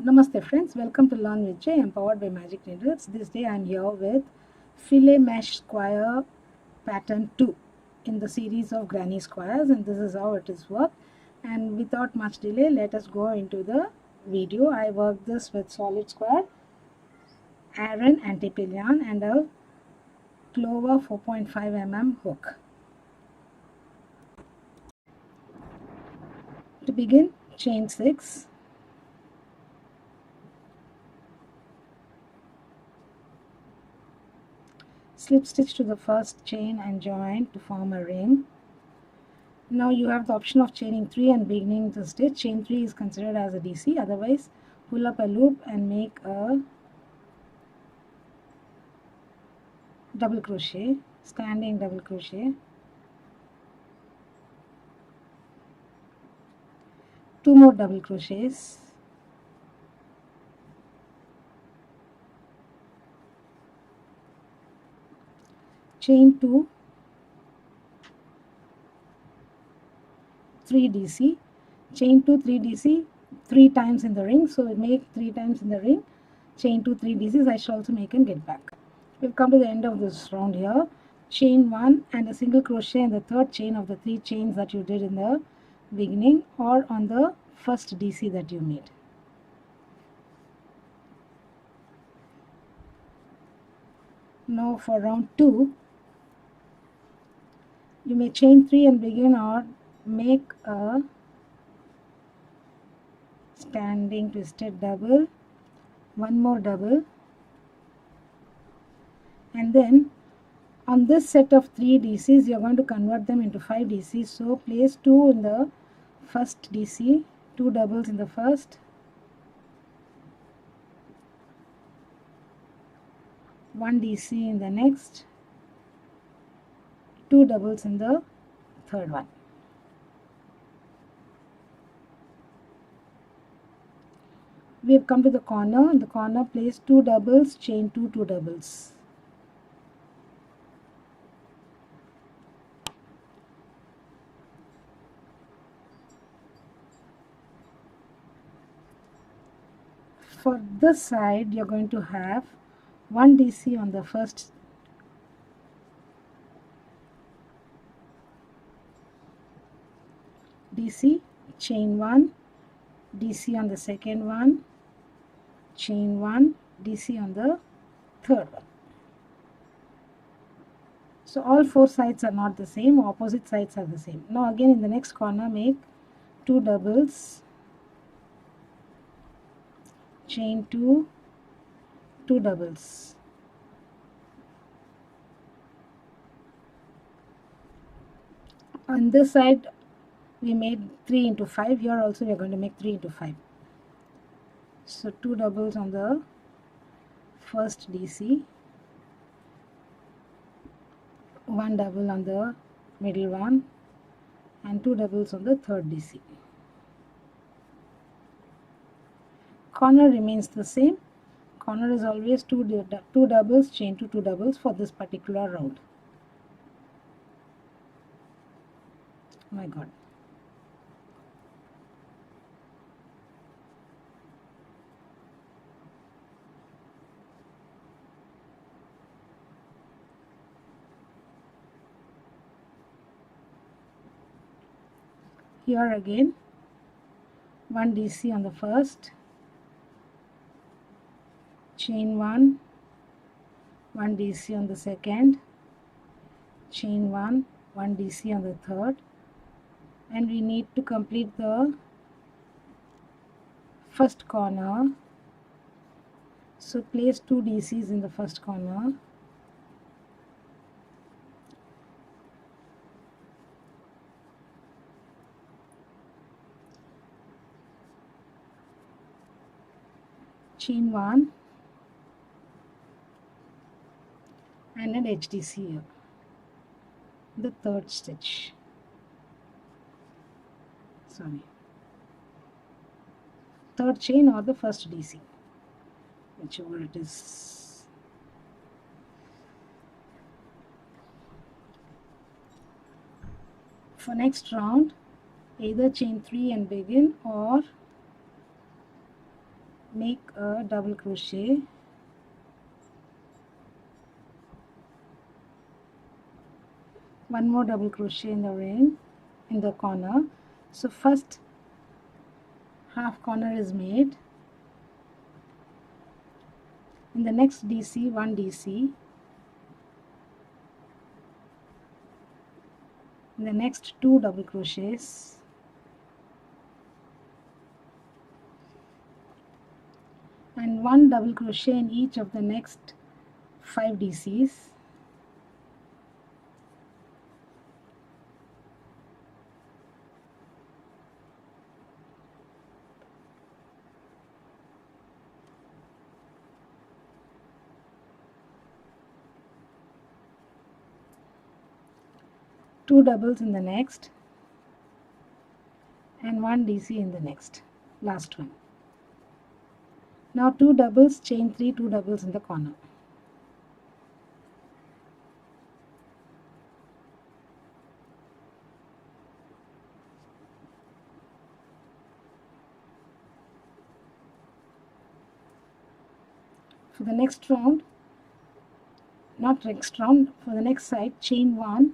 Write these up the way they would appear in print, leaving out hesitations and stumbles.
Namaste friends, welcome to Learn with Jay, empowered by Magic Needles. This day I am here with Filet Mesh Square Pattern 2 in the series of Granny Squares, and this is how it is worked. And without much delay, let us go into the video. I worked this with solid square, Aran antipillion and a Clover 4.5 mm hook. To begin, chain 6. Slip stitch to the first chain and join to form a ring. Now you have the option of chaining 3 and beginning the stitch. Chain 3 is considered as a DC, otherwise pull up a loop and make a double crochet, standing double crochet, 2 more double crochets, chain 2, 3 DC, chain 2, 3 DC, 3 times in the ring, so make 3 times in the ring, chain 2, 3 DCs. I shall also make and get back. We've come to the end of this round here. Chain 1 and a single crochet in the third chain of the 3 chains that you did in the beginning or on the first DC that you made. Now for round 2, you may chain 3 and begin or make a standing twisted double, 1 more double, and then on this set of 3 DCs you are going to convert them into 5 DCs. So place 2 in the first DC, 2 doubles in the first, 1 DC in the next, 2 doubles in the third one. We have come to the corner. In the corner, place 2 doubles, chain 2, 2 doubles. For this side, you're going to have 1 DC on the first DC, chain 1, DC on the second one, chain 1, DC on the third one. So all 4 sides are not the same, opposite sides are the same. Now again in the next corner make 2 doubles, chain 2, 2 doubles. On this side we made 3 into 5, here also we are going to make 3 into 5. So 2 doubles on the first DC, 1 double on the middle one, and 2 doubles on the third DC. Corner remains the same. Corner is always 2 doubles, chain 2, 2 doubles for this particular round. Oh my God. Here again 1 DC on the first, chain 1, 1 DC on the second, chain 1, 1 DC on the third, and we need to complete the first corner. So place 2 DCs in the first corner, chain 1 and an HDC here, the third stitch, third chain or the first DC, whichever it is. For next round, either chain 3 and begin or make a double crochet, one more double crochet in the ring in the corner. So first half corner is made. In the next DC, 1 DC. In the next 2 double crochets. And 1 double crochet in each of the next 5 DCs. Two doubles in the next, and 1 DC in the next, last one. Now 2 doubles, chain 3, 2 doubles in the corner. For the next round, not next round, for the next side, chain 1,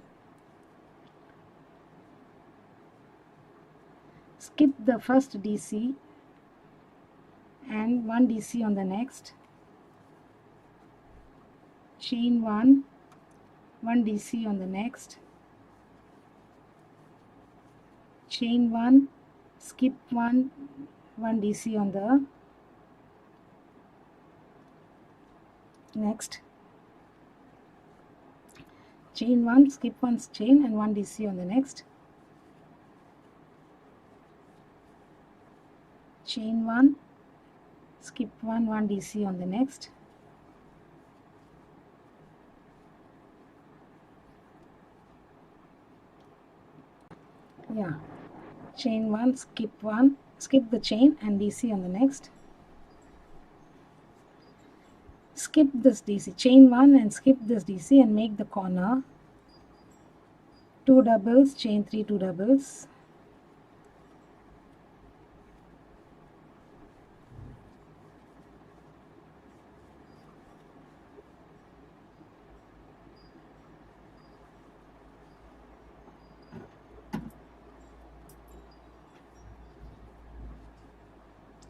skip the first DC and 1 DC on the next, chain 1, 1 DC on the next, chain 1, skip 1, 1 DC on the next, chain 1, skip 1 chain and 1 DC on the next, chain 1, skip 1, 1 DC on the next, chain 1, skip the chain and DC on the next, skip this DC, chain 1 and skip this DC and make the corner, 2 doubles, chain 3, 2 doubles,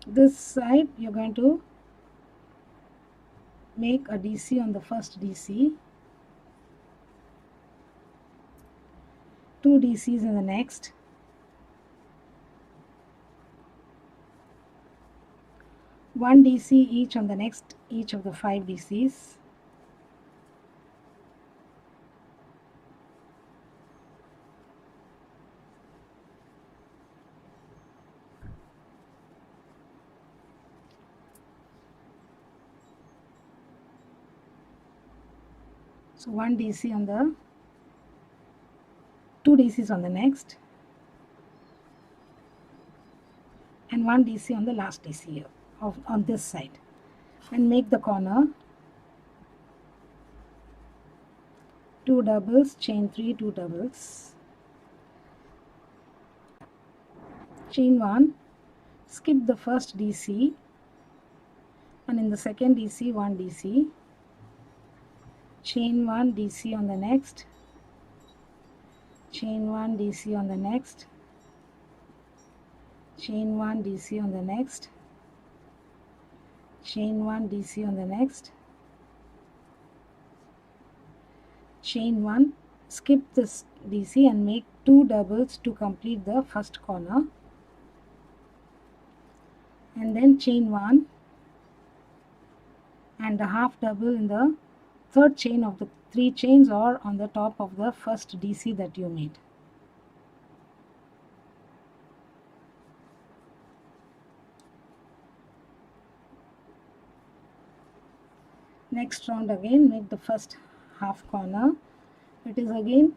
this side you're going to make a DC on the first DC, 2 DCs in the next, one DC each on the next, each of the 5 DCs, so 1 DC on the 2 DCs on the next, and 1 DC on the last DC here on this side, and make the corner, 2 doubles, chain 3, 2 doubles, chain 1, skip the first DC, and in the second DC, 1 DC, chain 1 DC on the next, chain 1 DC on the next, chain 1 DC on the next, chain 1 DC on the next, chain 1, skip this DC and make 2 doubles to complete the first corner, and then chain 1 and a half double in the third chain of the 3 chains or on the top of the first DC that you made. Next round again, make the first half corner. It is again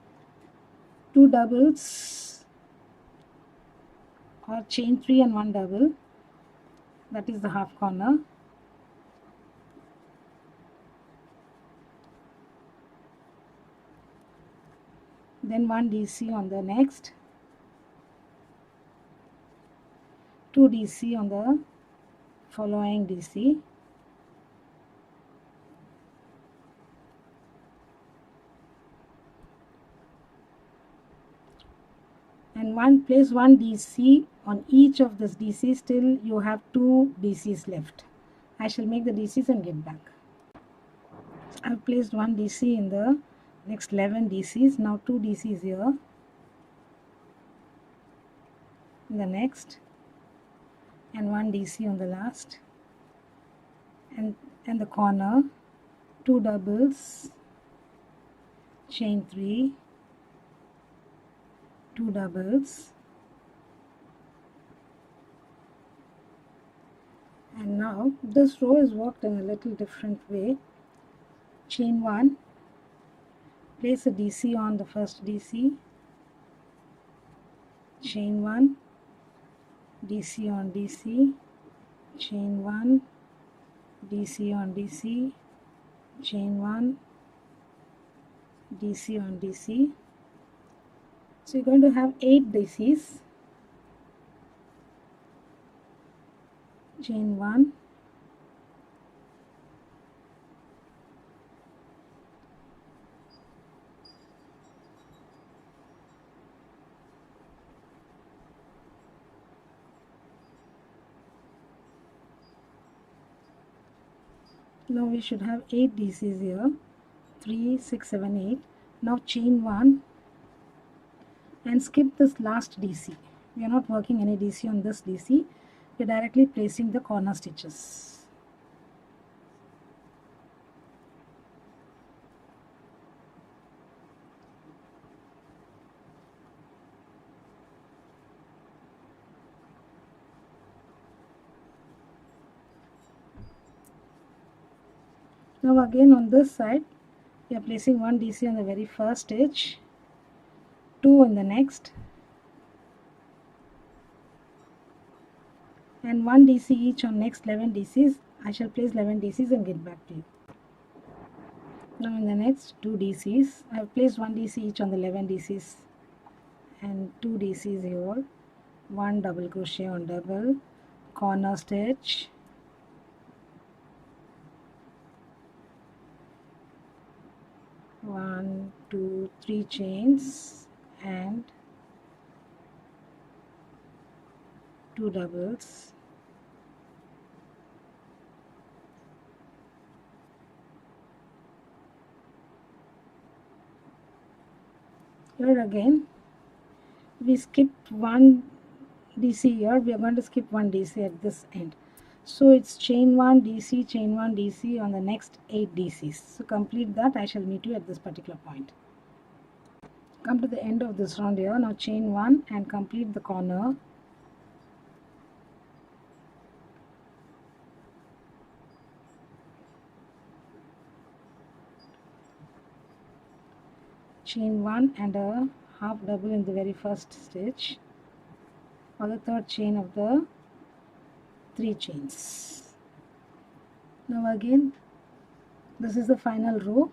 2 doubles or chain 3 and 1 double, that is the half corner. Then 1 DC on the next, 2 DC on the following DC, and place one DC on each of this DCs till you have 2 DCs left. I shall make the DCs and get back. I've placed one DC in the next 11 DCs. Now 2 DCs here in the next, and one DC on the last, and the corner, 2 doubles, chain 3, 2 doubles, and now this row is worked in a little different way. Chain 1, place a DC on the first DC, chain 1, DC on DC, chain 1, DC on DC, chain 1, DC on DC. So you're going to have 8 DCs. Chain 1, now we should have 8 DCs here, 3, 6, 7, 8. Now chain 1 and skip this last DC. We are not working any DC on this DC. We are directly placing the corner stitches. Now again on this side, we are placing one DC on the very first stitch, 2 in the next, and 1 DC each on next 11 DCs. I shall place 11 DCs and get back to you. Now in the next 2 DCs, I have placed 1 DC each on the 11 DCs and 2 DCs here, 1 double crochet on double, corner stitch, one, 2, 3 chains and 2 doubles, here again we skipped 1 DC here. We are going to skip 1 DC at this end, so it's chain 1 DC, chain 1 DC on the next 8 DCs. So complete that. I shall meet you at this particular point. Come to the end of this round here. Now chain 1 and complete the corner, chain 1 and a half double in the very first stitch or the third chain of the 3 chains. Now again this is the final row,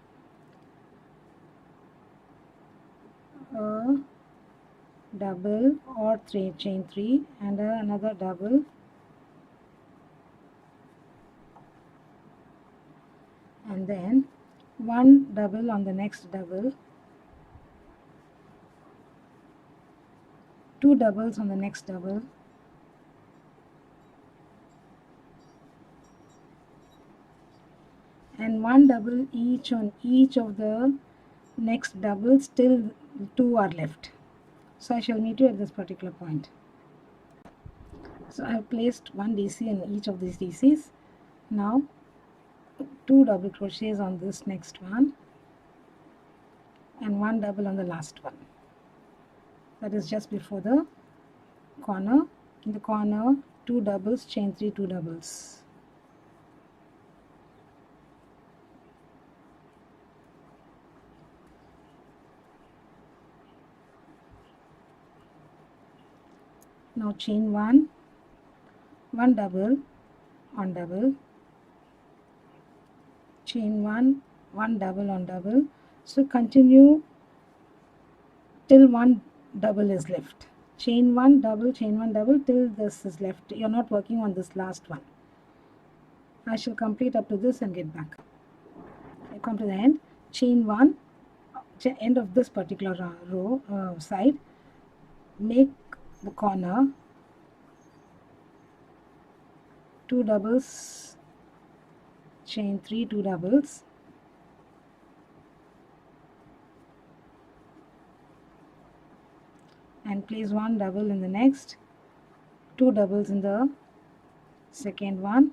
a double or 3 chain 3 and another double, and then 1 double on the next double, 2 doubles on the next double, and 1 double each on each of the next doubles till 2 are left. So I shall meet you at this particular point. So I have placed 1 DC in each of these DCs. Now 2 double crochets on this next one and 1 double on the last one. That is just before the corner. In the corner, 2 doubles, chain 3, 2 doubles. Now chain 1, 1 double on double, chain 1, 1 double on double. So continue till 1 double is left. Chain 1 double, chain 1 double till this is left. You're not working on this last one. I shall complete up to this and get back. I come to the end, chain 1, end of this particular row side, make the corner 2 doubles, chain 3 2 doubles, and place 1 double in the next, 2 doubles in the second one,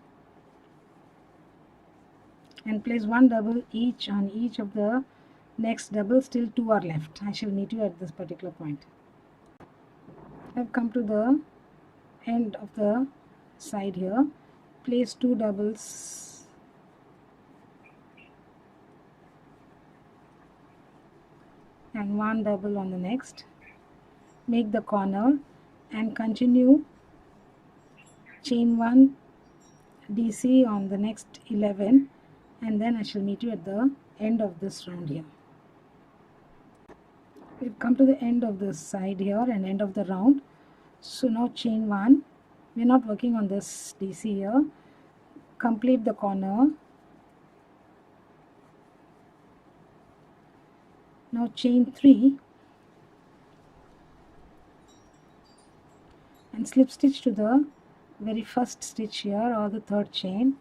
and place 1 double each on each of the next double. Still 2 are left. I shall meet you at this particular point. I have come to the end of the side here, place 2 doubles and 1 double on the next, make the corner and continue chain 1 DC on the next 11, and then I shall meet you at the end of this round here. We've come to the end of this side here and end of the round. So now chain 1, we're not working on this DC here, complete the corner. Now chain 3 and slip stitch to the very first stitch here or the third chain,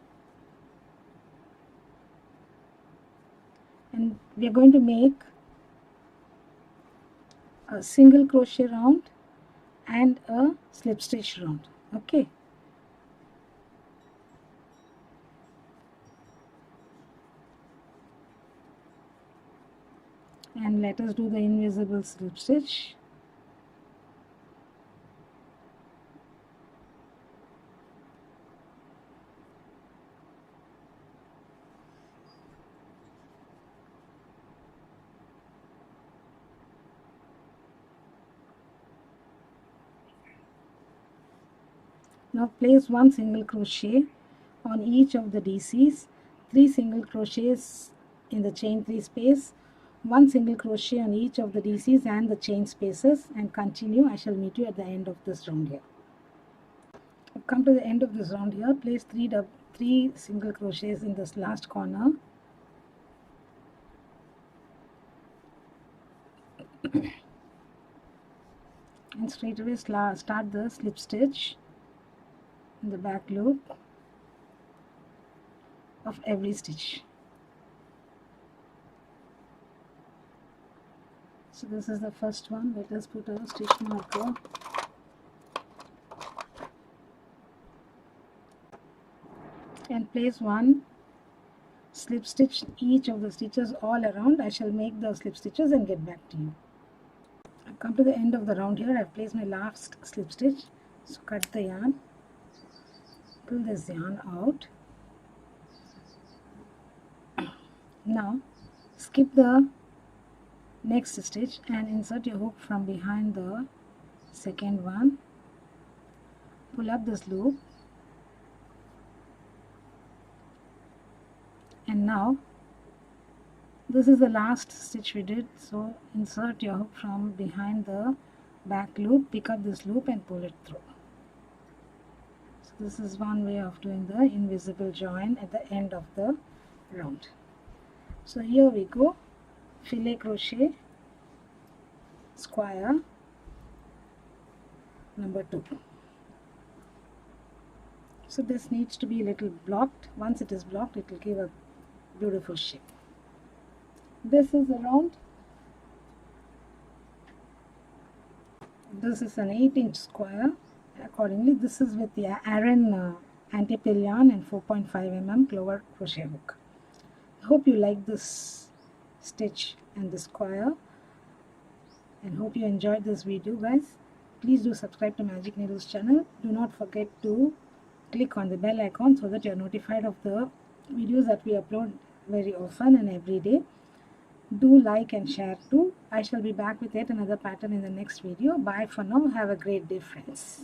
and we are going to make a single crochet round and a slip stitch round. Okay, and let us do the invisible slip stitch. Now place 1 single crochet on each of the DCs, 3 single crochets in the chain 3 space, 1 single crochet on each of the DCs and the chain spaces, and continue. I shall meet you at the end of this round here. I've come to the end of this round here, place 3 single crochets in this last corner. And straight away start the slip stitch in the back loop of every stitch. So this is the first one. Let us put a stitch marker. And place 1 slip stitch each of the stitches all around. I shall make the slip stitches and get back to you. I've come to the end of the round here. I've placed my last slip stitch. So cut the yarn, pull this yarn out. Now skip the next stitch and insert your hook from behind the second one. Pull up this loop, and now this is the last stitch we did, so insert your hook from behind the back loop, pick up this loop and pull it through. So this is one way of doing the invisible join at the end of the round. So here we go, filet crochet square number 2. So this needs to be a little blocked. Once it is blocked, it will give a beautiful shape. This is the round. This is an 8-inch square. Accordingly, this is with the Aran anti-pill yarn and 4.5 mm clover crochet hook. I hope you like this stitch and the square, and hope you enjoyed this video, guys. Please do subscribe to Magic Needles channel. Do not forget to click on the bell icon so that you are notified of the videos that we upload very often and every day. Do like and share too. I shall be back with yet another pattern in the next video. Bye for now. Have a great day, friends.